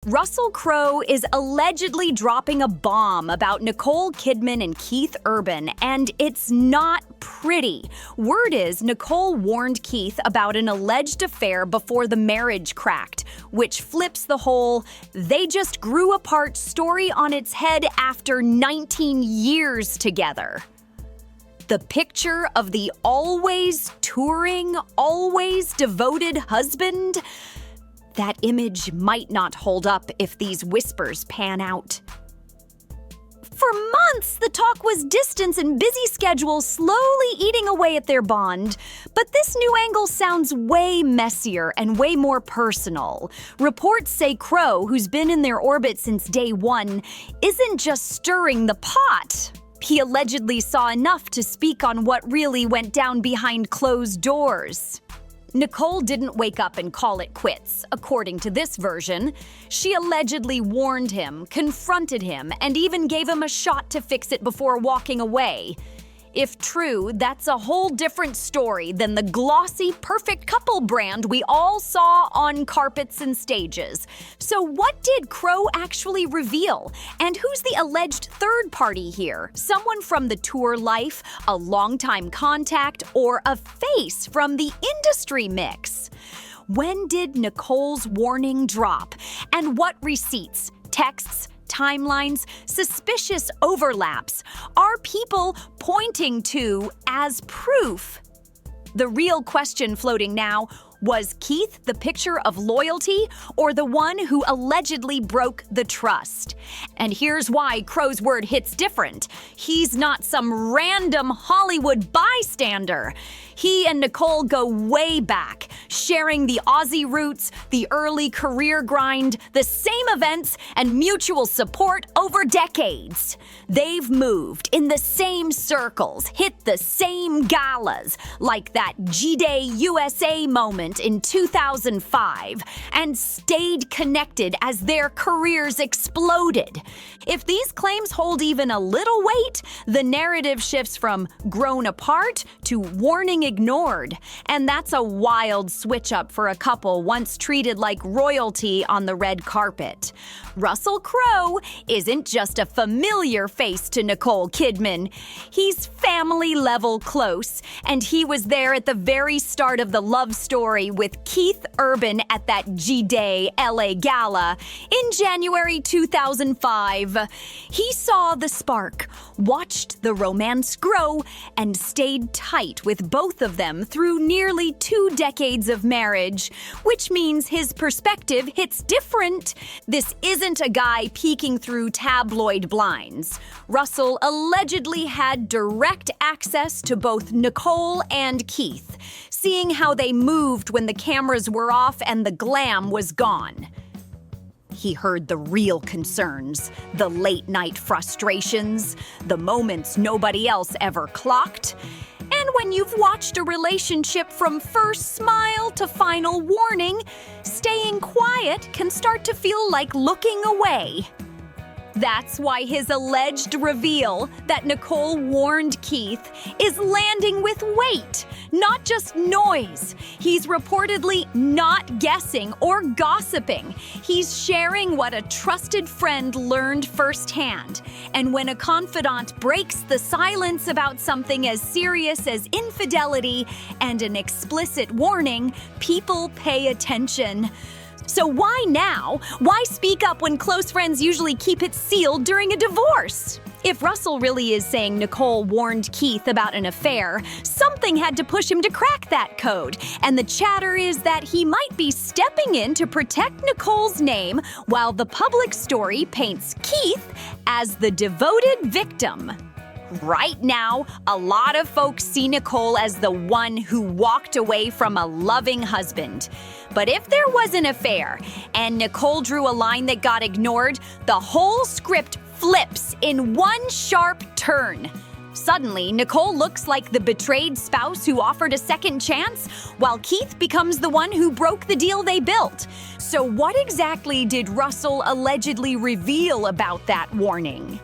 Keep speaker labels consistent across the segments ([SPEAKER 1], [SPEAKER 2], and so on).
[SPEAKER 1] Russell Crowe is allegedly dropping a bomb about Nicole Kidman and Keith Urban, and it's not pretty. Word is Nicole warned Keith about an alleged affair before the marriage cracked, which flips the whole "they just grew apart" story on its head after 19 years together. The picture of the always touring, always devoted husband? That image might not hold up if these whispers pan out. For months, the talk was distance and busy schedules slowly eating away at their bond. But this new angle sounds way messier and way more personal. Reports say Crowe, who's been in their orbit since day one, isn't just stirring the pot. He allegedly saw enough to speak on what really went down behind closed doors. Nicole didn't wake up and call it quits, according to this version. She allegedly warned him, confronted him, and even gave him a shot to fix it before walking away. If true, that's a whole different story than the glossy, perfect couple brand we all saw on carpets and stages. So what did Crowe actually reveal? And who's the alleged third party here? Someone from the tour life, a longtime contact, or a face from the industry mix? When did Nicole's warning drop? And what receipts, texts, timelines, suspicious overlaps are people pointing to as proof? The real question floating now: was Keith the picture of loyalty or the one who allegedly broke the trust? And here's why Crowe's word hits different. He's not some random Hollywood bystander. He and Nicole go way back, sharing the Aussie roots, the early career grind, the same events, and mutual support over decades. They've moved in the same circles, hit the same galas, like that G-Day USA moment in 2005, and stayed connected as their careers exploded. If these claims hold even a little weight, the narrative shifts from grown apart to warning ignored. And that's a wild switch up for a couple once treated like royalty on the red carpet. Russell Crowe isn't just a familiar face to Nicole Kidman. He's family-level close, and he was there at the very start of the love story with Keith Urban at that G-Day LA Gala in January 2005. He saw the spark, watched the romance grow, and stayed tight with both of them through nearly 2 decades of marriage, which means his perspective hits different. This isn't a guy peeking through tabloid blinds. Russell allegedly had direct access to both Nicole and Keith, seeing how they moved when the cameras were off and the glam was gone. He heard the real concerns, the late-night frustrations, the moments nobody else ever clocked. And when you've watched a relationship from first smile to final warning, staying quiet can start to feel like looking away. That's why his alleged reveal that Nicole warned Keith is landing with weight, not just noise. He's reportedly not guessing or gossiping. He's sharing what a trusted friend learned firsthand. And when a confidant breaks the silence about something as serious as infidelity and an explicit warning, people pay attention. So why now? Why speak up when close friends usually keep it sealed during a divorce? If Russell really is saying Nicole warned Keith about an affair, something had to push him to crack that code. And the chatter is that he might be stepping in to protect Nicole's name while the public story paints Keith as the devoted victim. Right now, a lot of folks see Nicole as the one who walked away from a loving husband. But if there was an affair and Nicole drew a line that got ignored, the whole script flips in one sharp turn. Suddenly, Nicole looks like the betrayed spouse who offered a second chance, while Keith becomes the one who broke the deal they built. So what exactly did Russell allegedly reveal about that warning?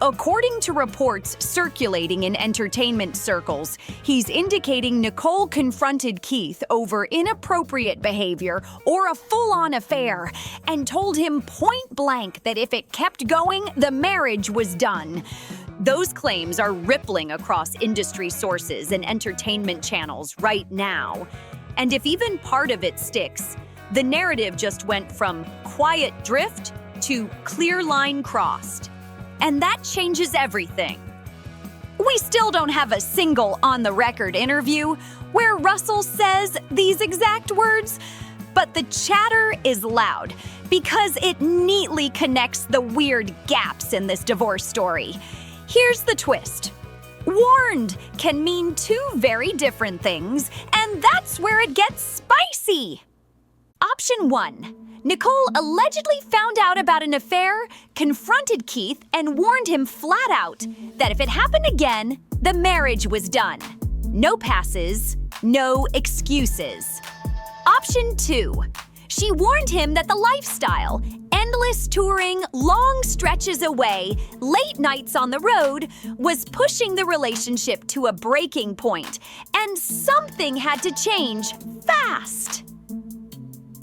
[SPEAKER 1] According to reports circulating in entertainment circles, he's indicating Nicole confronted Keith over inappropriate behavior or a full-on affair and told him point blank that if it kept going, the marriage was done. Those claims are rippling across industry sources and entertainment channels right now. And if even part of it sticks, the narrative just went from quiet drift to clear line crossed. And that changes everything. We still don't have a single on-the-record interview where Russell says these exact words, but the chatter is loud because it neatly connects the weird gaps in this divorce story. Here's the twist. Warned can mean two very different things, and that's where it gets spicy. Option 1. Nicole allegedly found out about an affair, confronted Keith, and warned him flat out that if it happened again, the marriage was done. No passes, no excuses. Option 2. She warned him that the lifestyle, endless touring, long stretches away, late nights on the road, was pushing the relationship to a breaking point, and something had to change fast.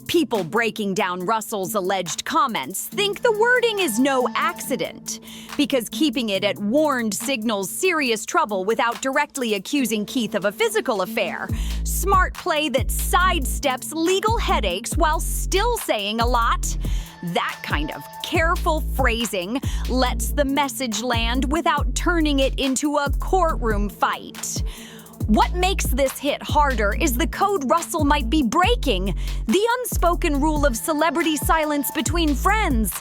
[SPEAKER 1] People breaking down Russell's alleged comments think the wording is no accident, because keeping it at warned signals serious trouble without directly accusing Keith of a physical affair. Smart play that sidesteps legal headaches while still saying a lot. That kind of careful phrasing lets the message land without turning it into a courtroom fight. What makes this hit harder is the code Russell might be breaking, the unspoken rule of celebrity silence between friends.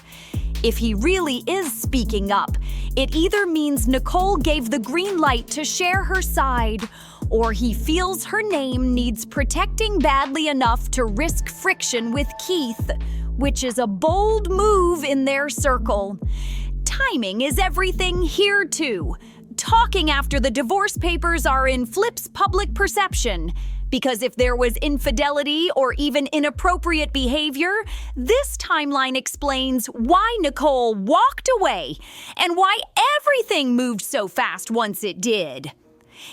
[SPEAKER 1] If he really is speaking up, it either means Nicole gave the green light to share her side, or he feels her name needs protecting badly enough to risk friction with Keith, which is a bold move in their circle. Timing is everything here, too. Talking after the divorce papers are in Flip's public perception. Because if there was infidelity or even inappropriate behavior, this timeline explains why Nicole walked away and why everything moved so fast once it did.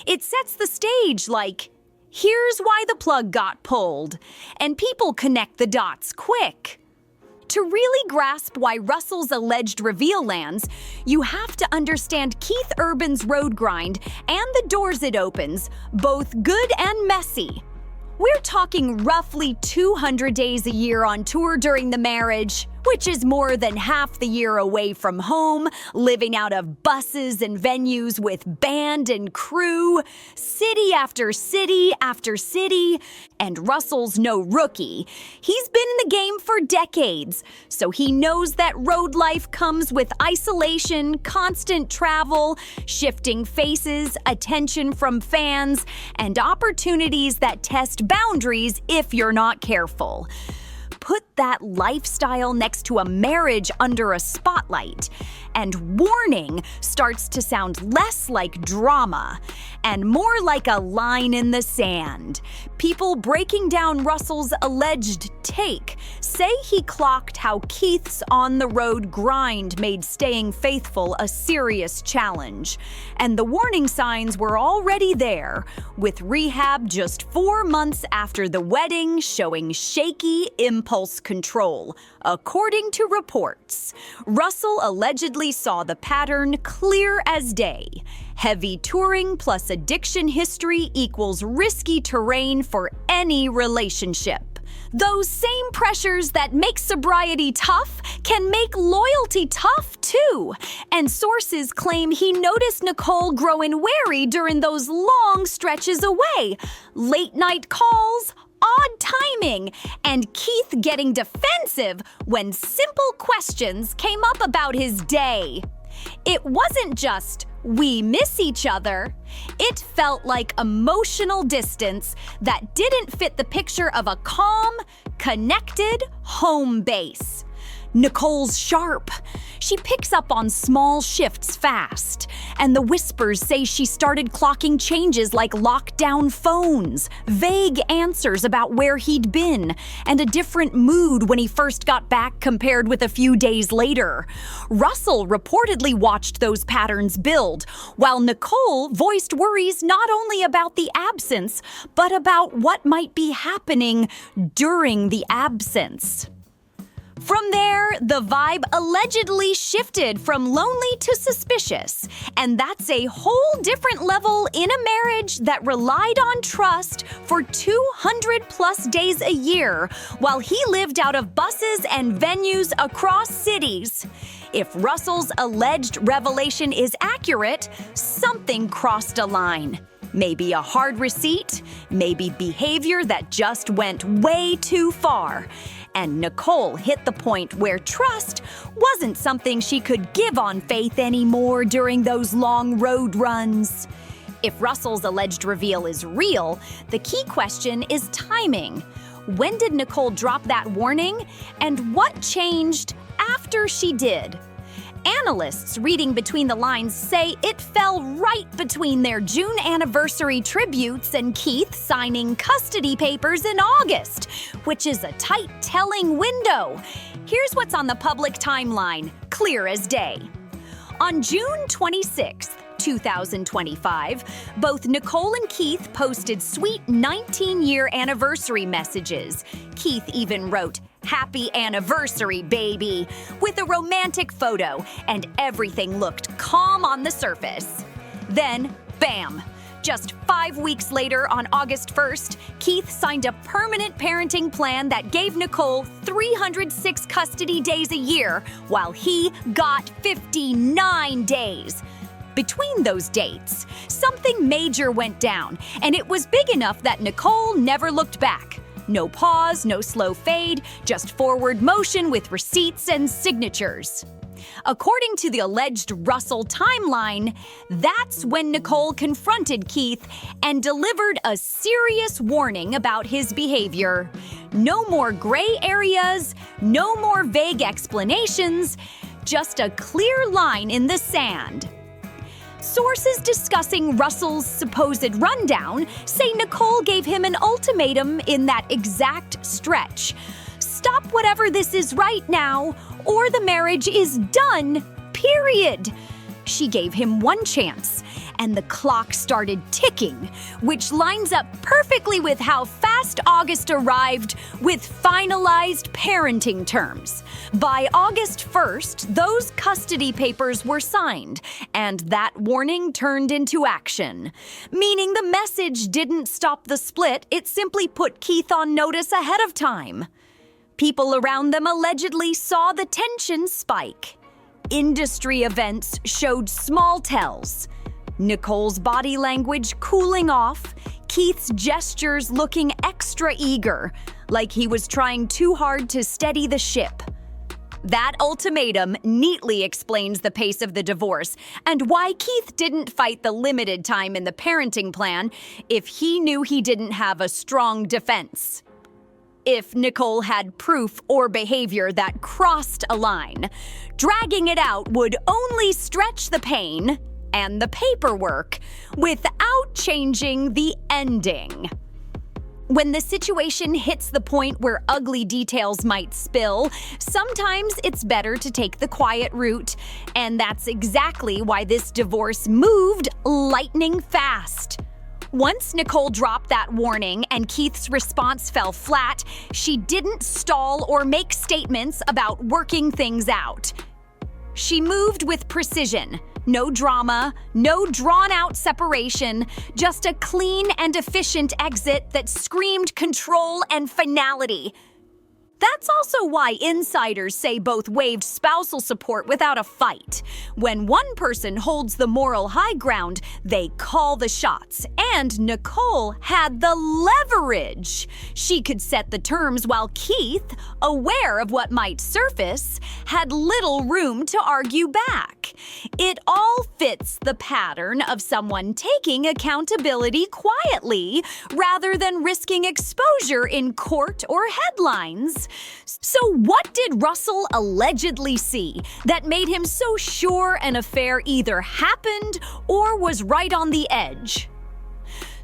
[SPEAKER 1] It sets the stage like, here's why the plug got pulled, and people connect the dots quick. To really grasp why Russell's alleged reveal lands, you have to understand Keith Urban's road grind and the doors it opens, both good and messy. We're talking roughly 200 days a year on tour during the marriage, which is more than half the year away from home, living out of buses and venues with band and crew, city after city after city, and Russell's no rookie. He's been in the game for decades, so he knows that road life comes with isolation, constant travel, shifting faces, attention from fans, and opportunities that test boundaries if you're not careful. Put that lifestyle next to a marriage under a spotlight, and warning starts to sound less like drama and more like a line in the sand. People breaking down Russell's alleged take say he clocked how Keith's on-the-road grind made staying faithful a serious challenge. And the warning signs were already there, with rehab just 4 months after the wedding showing shaky impulse control. According to reports, Russell allegedly saw the pattern clear as day. Heavy touring plus addiction history equals risky terrain for any relationship. Those same pressures that make sobriety tough can make loyalty tough too. And sources claim he noticed Nicole growing wary during those long stretches away. Late night calls, odd timing, and Keith getting defensive when simple questions came up about his day. It wasn't just, we miss each other. It felt like emotional distance that didn't fit the picture of a calm, connected home base. Nicole's sharp. She picks up on small shifts fast, and the whispers say she started clocking changes like lockdown phones, vague answers about where he'd been, and a different mood when he first got back compared with a few days later. Russell reportedly watched those patterns build, while Nicole voiced worries not only about the absence, but about what might be happening during the absence. From there, the vibe allegedly shifted from lonely to suspicious, and that's a whole different level in a marriage that relied on trust for 200+ days a year while he lived out of buses and venues across cities. If Russell's alleged revelation is accurate, something crossed a line. Maybe a hard receipt, maybe behavior that just went way too far. And Nicole hit the point where trust wasn't something she could give on faith anymore during those long road runs. If Russell's alleged reveal is real, the key question is timing. When did Nicole drop that warning, and what changed after she did? Analysts reading between the lines say it fell right between their June anniversary tributes and Keith signing custody papers in August, which is a tight telling window. Here's what's on the public timeline, clear as day. On June 26th, 2025, both Nicole and Keith posted sweet 19-year anniversary messages. Keith even wrote, "Happy anniversary, baby," with a romantic photo, and everything looked calm on the surface. Then, bam! Just 5 weeks later, on August 1st, Keith signed a permanent parenting plan that gave Nicole 306 custody days a year, while he got 59 days. Between those dates, something major went down, and it was big enough that Nicole never looked back. No pause, no slow fade, just forward motion with receipts and signatures. According to the alleged Russell timeline, that's when Nicole confronted Keith and delivered a serious warning about his behavior. No more gray areas, no more vague explanations, just a clear line in the sand. Sources discussing Russell's supposed rundown say Nicole gave him an ultimatum in that exact stretch. Stop whatever this is right now, or the marriage is done, period. She gave him one chance, and the clock started ticking, which lines up perfectly with how fast August arrived with finalized parenting terms. By August 1st, those custody papers were signed, and that warning turned into action. Meaning the message didn't stop the split, it simply put Keith on notice ahead of time. People around them allegedly saw the tension spike. Industry events showed small tells. Nicole's body language cooling off, Keith's gestures looking extra eager, like he was trying too hard to steady the ship. That ultimatum neatly explains the pace of the divorce and why Keith didn't fight the limited time in the parenting plan if he knew he didn't have a strong defense. If Nicole had proof or behavior that crossed a line, dragging it out would only stretch the pain and the paperwork without changing the ending. When the situation hits the point where ugly details might spill, sometimes it's better to take the quiet route, and that's exactly why this divorce moved lightning fast. Once Nicole dropped that warning and Keith's response fell flat, she didn't stall or make statements about working things out. She moved with precision. No drama, no drawn-out separation, just a clean and efficient exit that screamed control and finality. That's also why insiders say both waived spousal support without a fight. When one person holds the moral high ground, they call the shots. And Nicole had the leverage. She could set the terms while Keith, aware of what might surface, had little room to argue back. It all fits the pattern of someone taking accountability quietly rather than risking exposure in court or headlines. So what did Russell allegedly see that made him so sure an affair either happened or was right on the edge?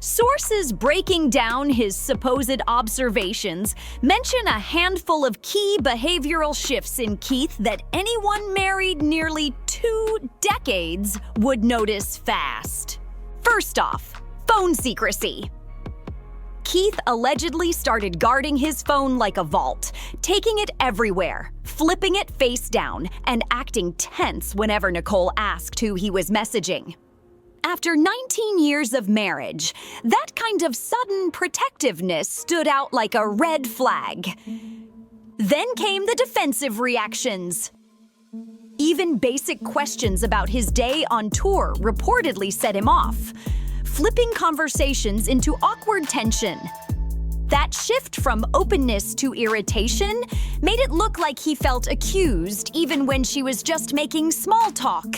[SPEAKER 1] Sources breaking down his supposed observations mention a handful of key behavioral shifts in Keith that anyone married nearly 2 decades would notice fast. First off, phone secrecy. Keith allegedly started guarding his phone like a vault, taking it everywhere, flipping it face down, and acting tense whenever Nicole asked who he was messaging. After 19 years of marriage, that kind of sudden protectiveness stood out like a red flag. Then came the defensive reactions. Even basic questions about his day on tour reportedly set him off, flipping conversations into awkward tension. That shift from openness to irritation made it look like he felt accused even when she was just making small talk.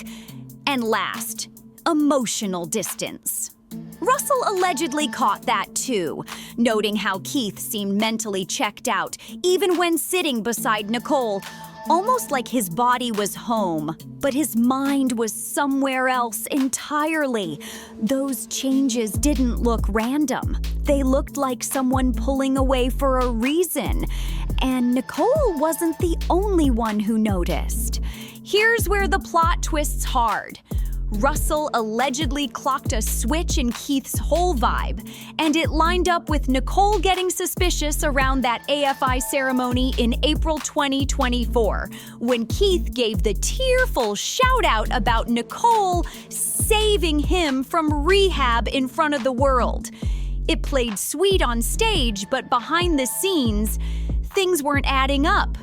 [SPEAKER 1] And last, emotional distance. Russell allegedly caught that too, noting how Keith seemed mentally checked out even when sitting beside Nicole, almost like his body was home, but his mind was somewhere else entirely. Those changes didn't look random. They looked like someone pulling away for a reason. And Nicole wasn't the only one who noticed. Here's where the plot twists hard. Russell allegedly clocked a switch in Keith's whole vibe, and it lined up with Nicole getting suspicious around that AFI ceremony in April 2024, when Keith gave the tearful shout-out about Nicole saving him from rehab in front of the world. It played sweet on stage, but behind the scenes, things weren't adding up.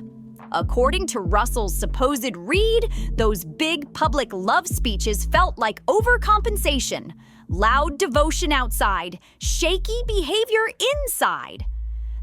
[SPEAKER 1] According to Russell's supposed read, those big public love speeches felt like overcompensation, loud devotion outside, shaky behavior inside.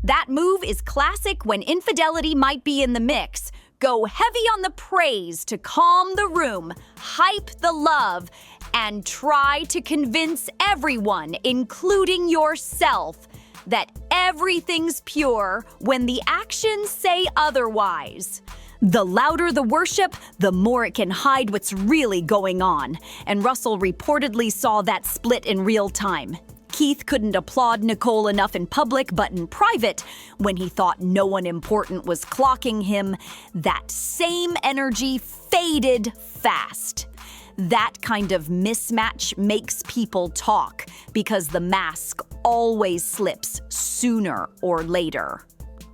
[SPEAKER 1] That move is classic when infidelity might be in the mix. Go heavy on the praise to calm the room, hype the love, and try to convince everyone, including yourself, that everything's pure when the actions say otherwise. The louder the worship, the more it can hide what's really going on. And Russell reportedly saw that split in real time. Keith couldn't applaud Nicole enough in public, but in private, when he thought no one important was clocking him, that same energy faded fast. That kind of mismatch makes people talk, because the mask always slips sooner or later.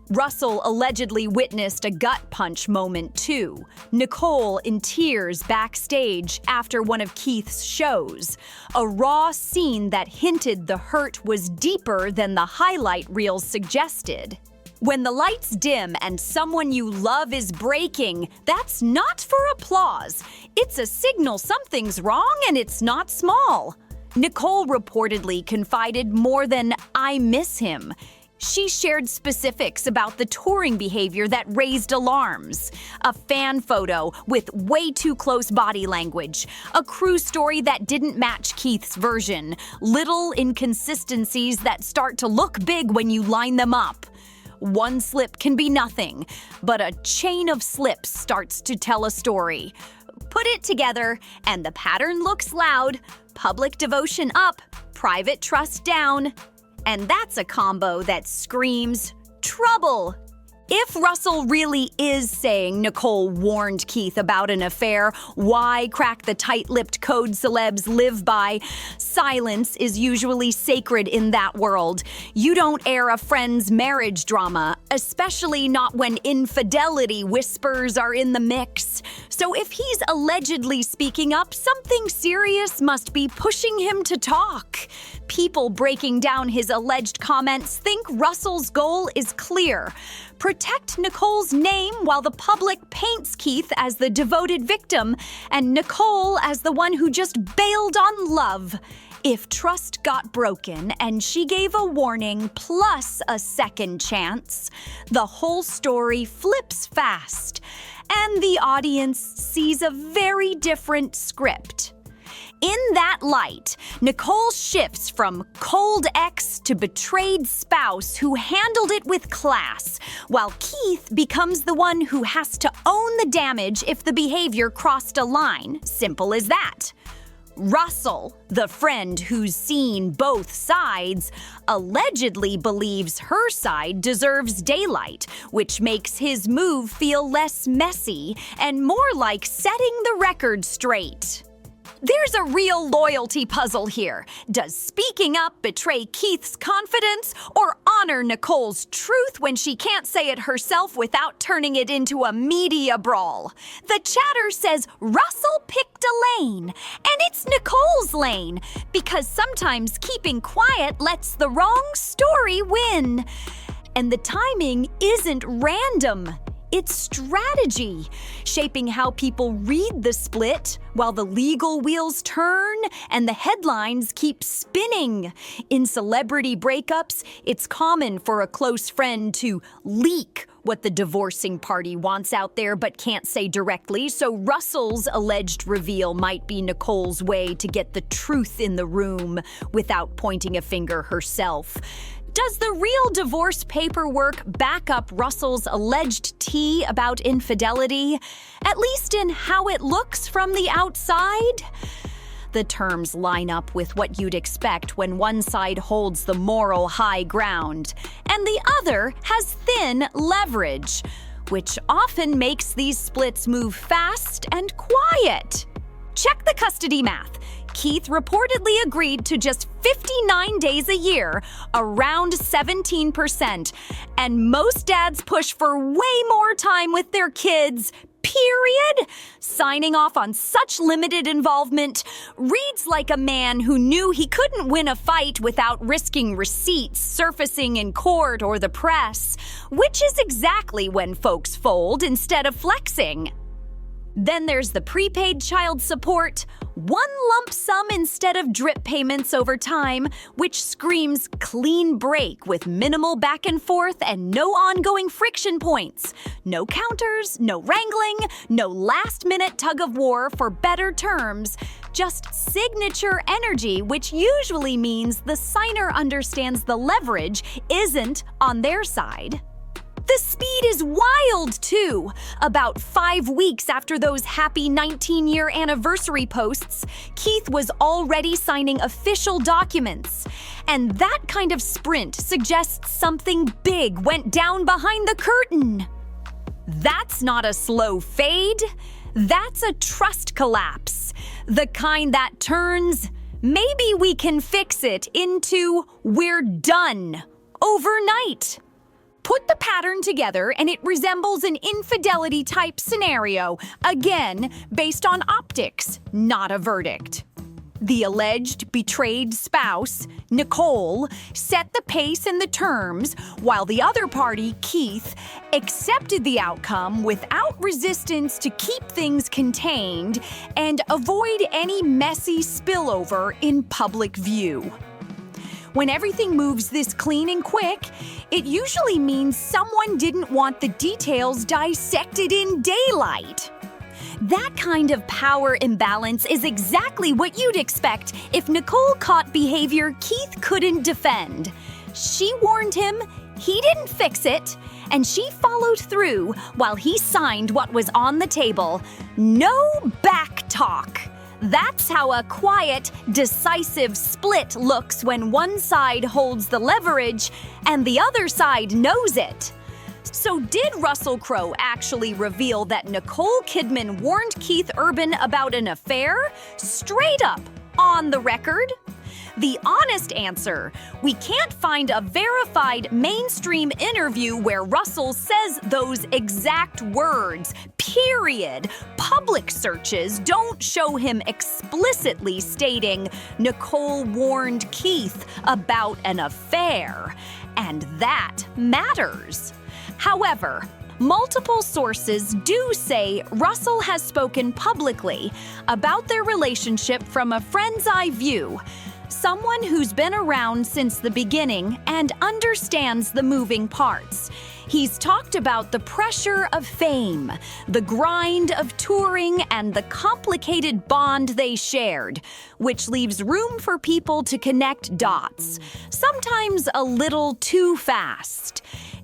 [SPEAKER 1] Russell allegedly witnessed a gut punch moment too. Nicole in tears backstage after one of Keith's shows. A raw scene that hinted the hurt was deeper than the highlight reels suggested. When the lights dim and someone you love is breaking, that's not for applause. It's a signal something's wrong, and it's not small. Nicole reportedly confided more than "I miss him." She shared specifics about the touring behavior that raised alarms. A fan photo with way too close body language. A crew story that didn't match Keith's version. Little inconsistencies that start to look big when you line them up. One slip can be nothing, but a chain of slips starts to tell a story. Put it together, and the pattern looks loud. Public devotion up, private trust down. And that's a combo that screams trouble. If Russell really is saying Nicole warned Keith about an affair, why crack the tight-lipped code celebs live by? Silence is usually sacred in that world. You don't air a friend's marriage drama, especially not when infidelity whispers are in the mix. So if he's allegedly speaking up, something serious must be pushing him to talk. People breaking down his alleged comments think Russell's goal is clear. Protect Nicole's name while the public paints Keith as the devoted victim and Nicole as the one who just bailed on love. If trust got broken and she gave a warning plus a second chance, the whole story flips fast. and the audience sees a very different script. In that light, Nicole shifts from cold ex to betrayed spouse who handled it with class, while Keith becomes the one who has to own the damage if the behavior crossed a line. Simple as that. Russell, the friend who's seen both sides, allegedly believes her side deserves daylight, which makes his move feel less messy and more like setting the record straight. There's a real loyalty puzzle here. Does speaking up betray Keith's confidence or honor Nicole's truth when she can't say it herself without turning it into a media brawl? The chatter says Russell picked a lane, and it's Nicole's lane, because sometimes keeping quiet lets the wrong story win. And the timing isn't random. It's strategy, shaping how people read the split while the legal wheels turn and the headlines keep spinning. In celebrity breakups, it's common for a close friend to leak what the divorcing party wants out there but can't say directly, so Russell's alleged reveal might be Nicole's way to get the truth in the room without pointing a finger herself. Does the real divorce paperwork back up Russell's alleged tea about infidelity, at least in how it looks from the outside? The terms line up with what you'd expect when one side holds the moral high ground and the other has thin leverage, which often makes these splits move fast and quiet. Check the custody math. Keith reportedly agreed to just 59 days a year, around 17%, and most dads push for way more time with their kids, period. Signing off on such limited involvement reads like a man who knew he couldn't win a fight without risking receipts surfacing in court or the press, which is exactly when folks fold instead of flexing. Then there's the prepaid child support, one lump sum instead of drip payments over time, which screams clean break with minimal back and forth and no ongoing friction points. No counters, no wrangling, no last-minute tug-of-war for better terms, just signature energy, which usually means the signer understands the leverage isn't on their side. The speed is wild, too. About 5 weeks after those happy 19-year anniversary posts, Keith was already signing official documents. And that kind of sprint suggests something big went down behind the curtain. That's not a slow fade. That's a trust collapse. The kind that turns, maybe we can fix it, into we're done overnight. Put the pattern together and it resembles an infidelity-type scenario, again, based on optics, not a verdict. The alleged betrayed spouse, Nicole, set the pace and the terms, while the other party, Keith, accepted the outcome without resistance to keep things contained and avoid any messy spillover in public view. When everything moves this clean and quick, it usually means someone didn't want the details dissected in daylight. That kind of power imbalance is exactly what you'd expect if Nicole caught behavior Keith couldn't defend. She warned him, he didn't fix it, and she followed through while he signed what was on the table. No back talk. That's how a quiet, decisive split looks when one side holds the leverage and the other side knows it. So did Russell Crowe actually reveal that Nicole Kidman warned Keith Urban about an affair? Straight up, on the record? The honest answer, we can't find a verified mainstream interview where Russell says those exact words, period. Public searches don't show him explicitly stating Nicole warned Keith about an affair, and that matters. However, multiple sources do say Russell has spoken publicly about their relationship from a friend's eye view, someone who's been around since the beginning and understands the moving parts. He's talked about the pressure of fame, the grind of touring, and the complicated bond they shared, which leaves room for people to connect dots, sometimes a little too fast.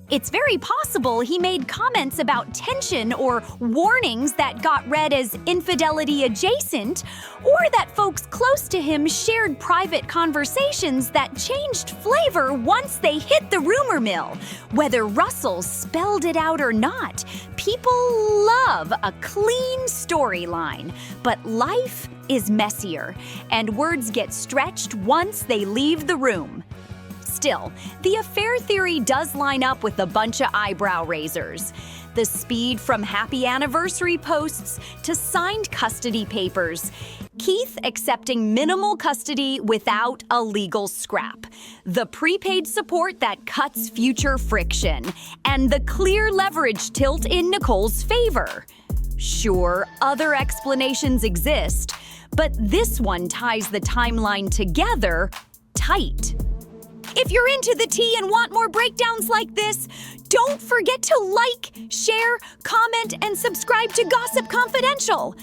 [SPEAKER 1] It's very possible he made comments about tension or warnings that got read as infidelity adjacent, or that folks close to him shared private conversations that changed flavor once they hit the rumor mill. Whether Russell spelled it out or not, people love a clean storyline. But life is messier, and words get stretched once they leave the room. Still, the affair theory does line up with a bunch of eyebrow raisers. The speed from happy anniversary posts to signed custody papers. Keith accepting minimal custody without a legal scrap. The prepaid support that cuts future friction. And the clear leverage tilt in Nicole's favor. Sure, other explanations exist, but this one ties the timeline together tight. If you're into the tea and want more breakdowns like this, don't forget to like, share, comment, and subscribe to Gossip Confidential.